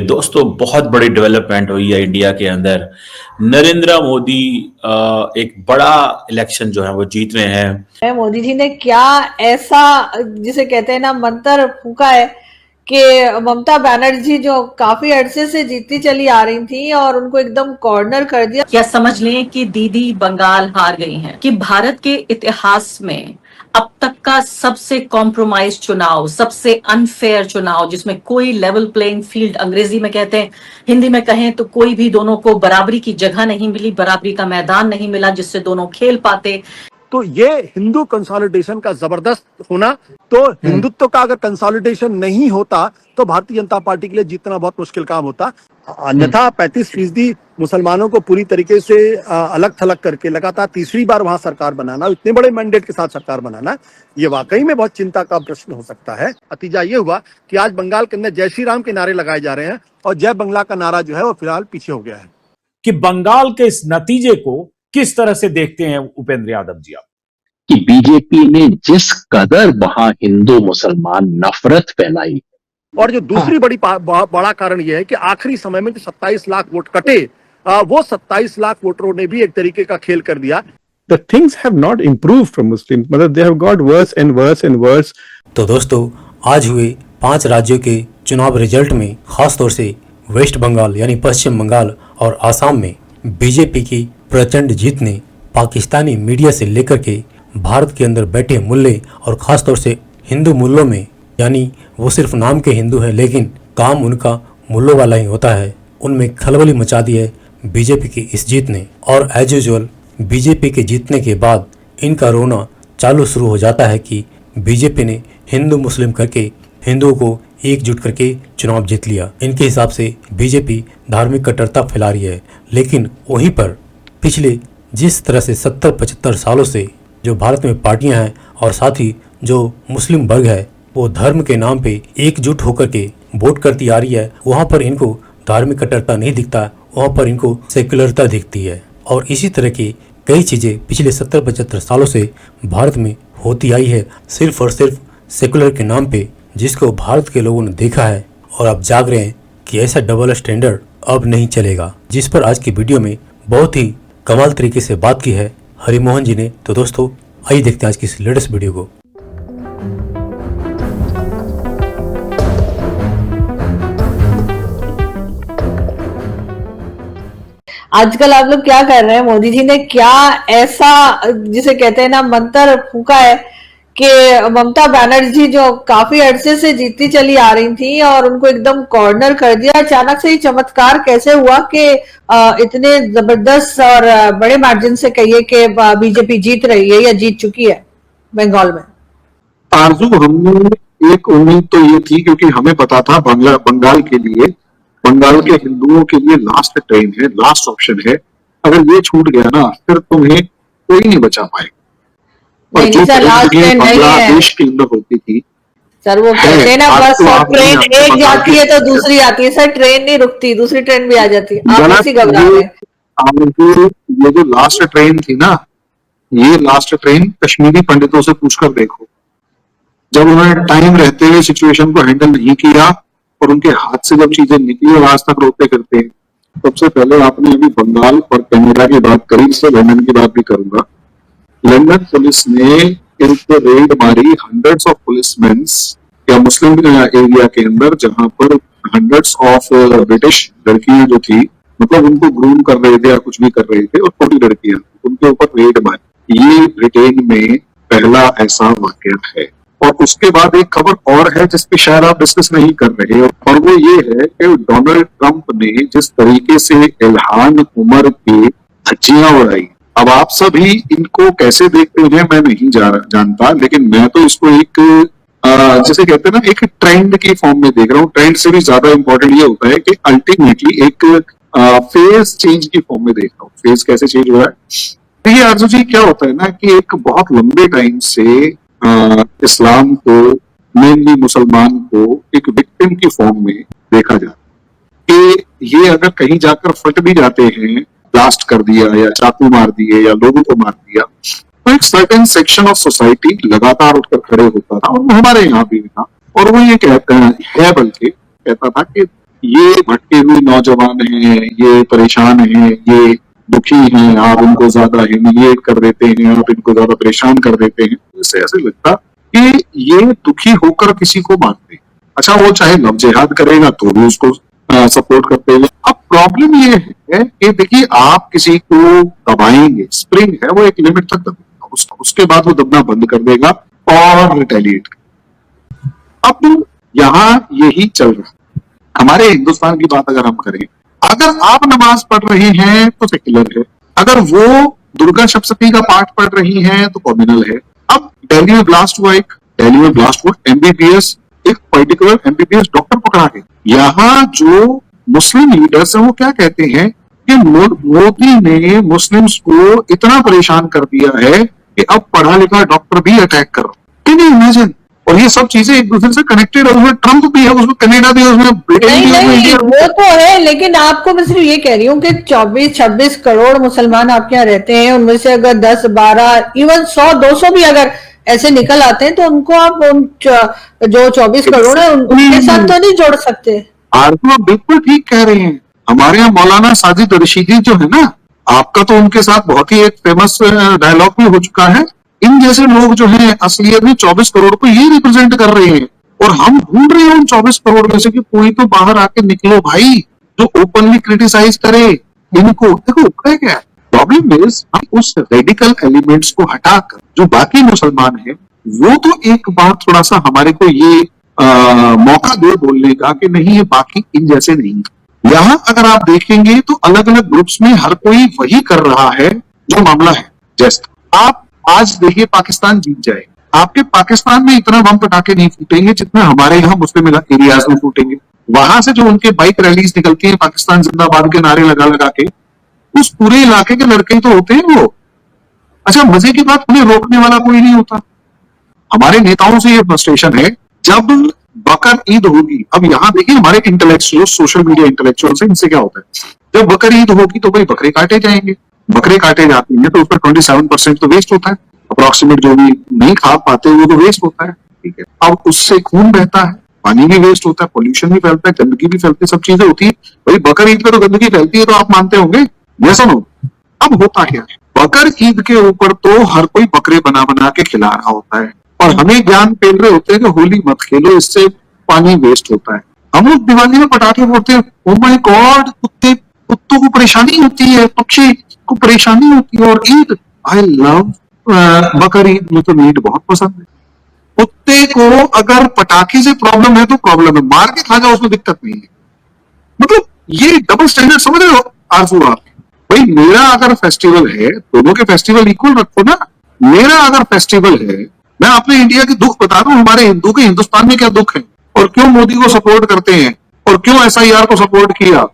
दोस्तों बहुत बड़ी डेवलपमेंट हुई है इंडिया के अंदर। नरेंद्र मोदी एक बड़ा इलेक्शन जो है वो जीत रहे हैं। मोदी जी ने क्या ऐसा जिसे कहते हैं ना मंत्र फूका है कि ममता बनर्जी जो काफी अरसे से जीतती चली आ रही थी और उनको एकदम कॉर्नर कर दिया। या समझ लें कि दीदी बंगाल हार गई हैं, कि भारत के इतिहास में अब तक का सबसे कॉम्प्रोमाइज चुनाव, सबसे अनफेयर चुनाव, जिसमें कोई लेवल प्लेइंग फील्ड, अंग्रेजी में कहते हैं, हिंदी में कहें तो कोई भी दोनों को बराबरी की जगह नहीं मिली, बराबरी का मैदान नहीं मिला जिससे दोनों खेल पाते। तो ये हिंदू कंसोलिडेशन का जबरदस्त होना, तो हिंदुत्व का अगर कंसोलिडेशन नहीं होता तो भारतीय जनता पार्टी के लिए जीतना बहुत मुश्किल काम होता। अन्यथा 35% मुसलमानों को पूरी तरीके से अलग थलग करके लगातार तीसरी बार वहां सरकार बनाना, इतने बड़े मैंडेट के साथ सरकार बनाना, ये वाकई में बहुत चिंता का प्रश्न हो सकता है। नतीजा ये हुआ कि आज बंगाल के अंदर जय श्री राम के नारे लगाए जा रहे हैं और जय बंगला का नारा जो है वो फिलहाल पीछे हो गया है। कि बंगाल के इस नतीजे को किस तरह से देखते हैं उपेंद्र यादव जी आप? कि बीजेपी ने जिस कदर वहां हिंदू मुसलमान नफरत फैलाई, और जो दूसरी बड़ा कारण यह है कि आखिरी समय में जो 27 लाख वोट कटे, वो 27 लाख वोटरों ने भी एक तरीके का खेल कर दिया। The things have not improved for Muslims, मतलब they have got worse and worse and worse. तो दोस्तों, आज हुए 5 राज्यों के चुनाव रिजल्ट में खास तौर से वेस्ट बंगाल यानी पश्चिम बंगाल और आसाम में बीजेपी की प्रचंड जीत ने पाकिस्तानी मीडिया से लेकर के भारत के अंदर बैठे मुल्ले और ख़ास तौर से हिंदू मुल्लों में, यानी वो सिर्फ नाम के हिंदू हैं लेकिन काम उनका मुल्लों वाला ही होता है, उनमें खलबली मचा दी है बीजेपी की इस जीत ने। और एज यूजुअल बीजेपी के जीतने के बाद इनका रोना चालू शुरू हो जाता है कि बीजेपी ने हिंदू मुस्लिम करके हिंदुओं को एकजुट करके चुनाव जीत लिया। इनके हिसाब से बीजेपी धार्मिक कट्टरता फैला रही है, लेकिन वहीं पर पिछले जिस तरह से 70-75 सालों से जो भारत में पार्टियां हैं और साथ ही जो मुस्लिम वर्ग है वो धर्म के नाम पे एकजुट होकर के वोट करती आ रही है, वहाँ पर इनको धार्मिक कट्टरता नहीं दिखता, वहाँ पर इनको सेकुलरता दिखती है। और इसी तरह की कई चीज़ें पिछले 70-75 सालों से भारत में होती आई है, सिर्फ और सिर्फ सेकुलर के नाम पे, जिसको भारत के लोगों ने देखा है और अब जाग रहे हैं कि ऐसा डबल स्टैंडर्ड अब नहीं चलेगा, जिस पर आज की वीडियो में बहुत ही कमाल तरीके से बात की है हरिमोहन जी ने। तो दोस्तों, आइए देखते हैं आज की इस लेटेस्ट वीडियो को। आजकल आप लोग क्या कर रहे हैं? मोदी जी ने क्या ऐसा जिसे कहते हैं ना मंत्र फूका है कि ममता बनर्जी जो काफी अरसे से जीतती चली आ रही थी और उनको एकदम कॉर्नर कर दिया। अचानक से ये चमत्कार कैसे हुआ कि इतने जबरदस्त और बड़े मार्जिन से कहिए कि बीजेपी जीत रही है या जीत चुकी है बंगाल में? आरजू, हमने एक उम्मीद तो ये थी, क्योंकि हमें पता था बंगाल के लिए, बंगाल के हिंदुओं के लिए लास्ट ट्रेन है, लास्ट ऑप्शन है। अगर ये छूट गया ना, फिर तुम्हें कोई नहीं बचा पाएगा। और जो बांग्लादेश के अंदर होती थी सर, वो कहते हैं ना बस ट्रेन एक जाती है तो दूसरी आती है। सर, ट्रेन नहीं रुकती, दूसरी ट्रेन भी आ जाती है। आप ऐसी घबरा रहे हैं। ये जो लास्ट ट्रेन थी ना, ये लास्ट ट्रेन कश्मीरी पंडितों से पूछकर देखो, जब उन्होंने टाइम रहते हुए सिचुएशन को हैंडल नहीं किया और उनके हाथ से जब चीजें निकली और आज तक रोकते करते हैं। सबसे पहले आपने अभी बंगाल और कनाडा की बात करी, इससे लंदन की बात भी करूंगा। लंदन पुलिस ने इन पे रेड मारी, हंड्रेड्स ऑफ पुलिसमैन या मुस्लिम एरिया के अंदर, जहां पर हंड्रेड्स ऑफ ब्रिटिश लड़कियां जो थी, मतलब उनको ग्रूम कर रहे थे या कुछ भी कर रहे थे, और छोटी लड़कियां, उनके ऊपर रेड मारी। ये ब्रिटेन में पहला ऐसा वाकया है। और उसके बाद एक खबर और है जिसपे शायद आप डिस्कस नहीं कर रहे हो, और वो ये है कि डोनाल्ड ट्रंप ने जिस तरीके से इल्हान उमर की धज्जियां उड़ाई। अब आप सभी इनको कैसे देखते हैं मैं नहीं जानता, लेकिन मैं तो इसको एक जैसे कहते हैं ना, एक ट्रेंड की फॉर्म में देख रहा हूँ। ट्रेंड से भी ज्यादा इंपॉर्टेंट ये होता है कि अल्टीमेटली एक फेज चेंज की फॉर्म में देख रहा हूँ। फेज कैसे चेंज हो रहा है? देखिए आरजू जी, क्या होता है ना कि एक बहुत लंबे टाइम से इस्लाम को, मेनली मुसलमान को, एक विक्टिम की फॉर्म में देखा जाता है कि ये अगर कहीं जाकर फट भी जाते हैं, ब्लास्ट कर दिया या चाकू मार दिए या लोगों को मार दिया, तो एक सर्टेन सेक्शन ऑफ सोसाइटी लगातार उठकर खड़े होता था, और हमारे यहाँ भी था। और वो ये कहता है, बल्कि कहता था कि ये भटके हुए नौजवान हैं, ये परेशान हैं, ये दुखी हैं, आप इनको ज्यादा ह्यूमिलिएट कर देते हैं, आप इनको ज्यादा परेशान कर देते हैं, इससे ऐसे लगता कि ये दुखी होकर किसी को मानते। अच्छा, वो चाहे लव जिहाद करेगा तो भी उसको सपोर्ट करते हैं। अब प्रॉब्लम ये है कि देखिए, आप किसी को दबाएंगे, स्प्रिंग है वो एक लिमिट तक दबेगा, उसके बाद वो दबना बंद कर देगा और रिटेलिएट। अब यहाँ यही चल रहा है। हमारे हिंदुस्तान की बात अगर हम करें, अगर आप नमाज पढ़ रहे हैं तो सेक्युलर है, अगर वो दुर्गा सप्तशती का पाठ पढ़ रही हैं तो कॉम्युनल है। अब दिल्ली में ब्लास्ट हुआ एमबीबीएस, एक पर्टिकुलर एमबीबीएस डॉक्टर पकड़ा गया। यहाँ जो मुस्लिम लीडर्स हैं वो क्या कहते हैं कि मोदी ने मुस्लिम्स को इतना परेशान कर दिया है कि अब पढ़ा लिखा डॉक्टर भी अटैक कर रहा है। इमेजिन, और ये सब चीजें एक दूसरे से कनेक्टेड है। उसमें ट्रंप भी है, उसमें कनाडा भी है, उसमें ब्रिटेन भी है, नहीं, इंडिया। वो तो है, लेकिन आपको मैं सिर्फ ये कह रही हूँ कि 24-26 करोड़ मुसलमान आपके यहाँ रहते हैं, उनमें से अगर 10-12 इवन 100-200 भी अगर ऐसे निकल आते हैं तो उनको आप जो 24 करोड़ है उनके साथ तो नहीं जोड़ सकते। आप बिल्कुल ठीक कह रहे हैं। हमारे यहाँ मौलाना साजिद रशीदी जो है ना, आपका तो उनके साथ बहुत ही एक फेमस डायलॉग भी हो चुका है। इन जैसे लोग जो हैं असलियत में 24 करोड़ को ये रिप्रेजेंट कर रहे हैं, और हम ढूंढ रहे हैं उन 24 करोड़ में से कि कोई तो बाहर आके निकलो भाई, जो ओपनली क्रिटिसाइज करे इनको। देखो क्या है प्रॉब्लम इज, हम उस रेडिकल एलिमेंट्स को हटाकर जो बाकी मुसलमान हैं, वो तो एक बार थोड़ा सा हमारे को ये मौका दे बोलने का कि नहीं, ये बाकी इन जैसे नहीं। यहाँ अगर आप देखेंगे तो अलग अलग ग्रुप्स में हर कोई वही कर रहा है जो मामला है। जैसे आप आज देखिए, पाकिस्तान जीत जाए, आपके पाकिस्तान में इतना बम पटाखे नहीं फूटेंगे जितना हमारे यहाँ मुस्लिम एरियाज में फूटेंगे। वहां से जो उनके बाइक रैलीज निकलती हैं पाकिस्तान जिंदाबाद के नारे लगा लगा के, उस पूरे इलाके के लड़के तो होते हैं वो। अच्छा, मजे की बात, उन्हें रोकने वाला कोई नहीं होता। हमारे नेताओं से ये फ्रस्ट्रेशन है। जब बकर ईद होगी, अब यहाँ देखिए हमारे इंटेलेक्चुअल, सोशल मीडिया इंटेलेक्चुअल से, इनसे क्या होता है, जब बकर ईद होगी तो भाई बकरे काटे जाएंगे, बकरे काटे जाते हैं तो उसमें 27% तो वेस्ट होता है, अप्रोक्सीमेट जो भी नहीं खा पाते वो तो वेस्ट होता है। ठीक है, अब उससे खून बहता है, पानी भी वेस्ट होता है, पोल्यूशन भी फैलता है, गंदगी भी फैलती है, सब चीजें होती है। भाई बकर ईद पे तो गंदगी फैलती है, तो आप मानते होंगे, ये सुनो। अब होता क्या है, बकर ईद के ऊपर तो हर कोई बकरे बना बना के खिला रहा होता है, और हमें ज्ञान पेल रहे होते हैं कि होली मत खेलो, इससे पानी वेस्ट होता है। हम लोग दिवाली में पटाखे फोड़ते हैं, ओ माय गॉड, कुत्तों को परेशानी होती है, पक्षी को परेशानी होती है। और ईद, आई लव बकर ईद, मुझे तो मीट बहुत पसंद है। कुत्ते को अगर पटाखे से प्रॉब्लम है तो प्रॉब्लम है, मार के खा जाओ उसमें दिक्कत नहीं है। मतलब ये डबल स्टैंडर्ड समझ रहे हो आरजू आप? भाई मेरा अगर फेस्टिवल है, दोनों के फेस्टिवल इक्वल रखो ना। मेरा अगर फेस्टिवल है, मैं अपने इंडिया के दुख बता रहा हूं, हमारे हिंदू के हिंदुस्तान में क्या दुख है, और क्यों मोदी को सपोर्ट करते हैं, और क्यों SIR को सपोर्ट किया,